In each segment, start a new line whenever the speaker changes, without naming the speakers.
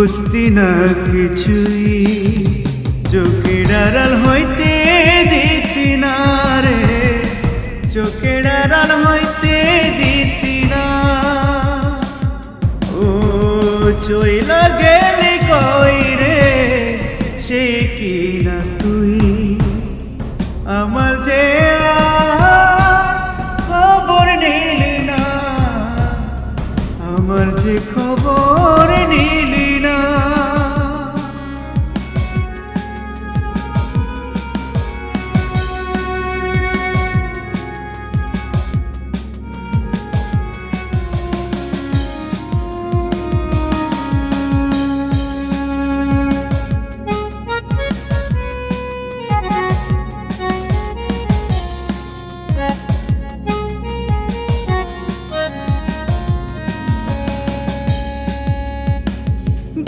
বুঝতি না কিছুই, চোখের আড়াল হইতে দিতি না রে, চোখের আড়াল হইতে দিতি না। ও চইলা গেলি কই রে, সে কি না তুই আমার যে খবর নিলি না, আমার যে খবর নিলি না।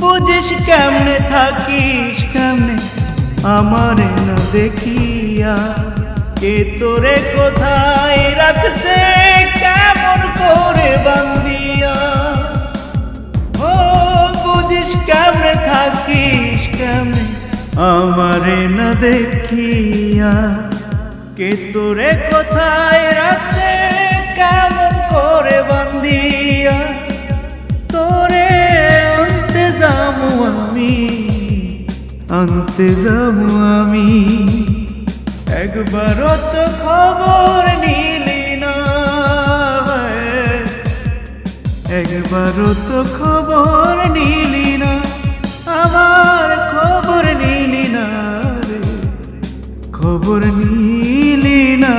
বুঝিস কেমনে থাকিস কেমনে আমারে না দেখিয়া, কে তোরে কোথায় রাখছে কেমন করে বান্দিয়া। ও বুঝিস কেমনে থাকিস কেমনে আমারে না দেখিয়া, কে তোরে কোথায় রাখছে কেমন করে বান্দিয়া। তোরে আনতে যাবো আমি, একবারও তো খবর নিলি না, একবারও তো খবর নিলি না, আমার খবর নিলি না রে, খবর নিলি না।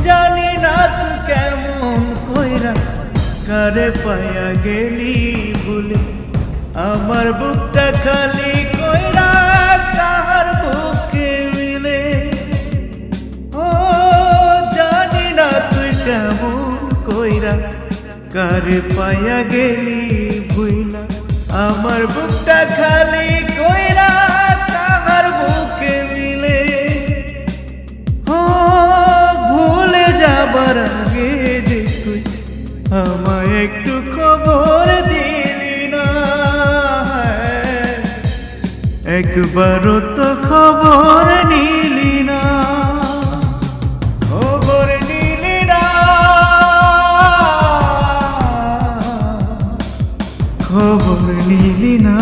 জানি না তুই কেমন কইরা কারে পায়া গেলি বলে, আমার বুকটা খালি কইরা কার বুকে মিলে। ও জানি না তুই কেমন কইরা কারে পায়া গেলি ভুইলা, আমার বুকটা খালি কইরা কার বুকে মিলে। যাবার আগে যে তুই আমায় একটু খবর দিলি না, একবারও তো খবর নিলি না, খবর নিলি না, খবর নিলি না।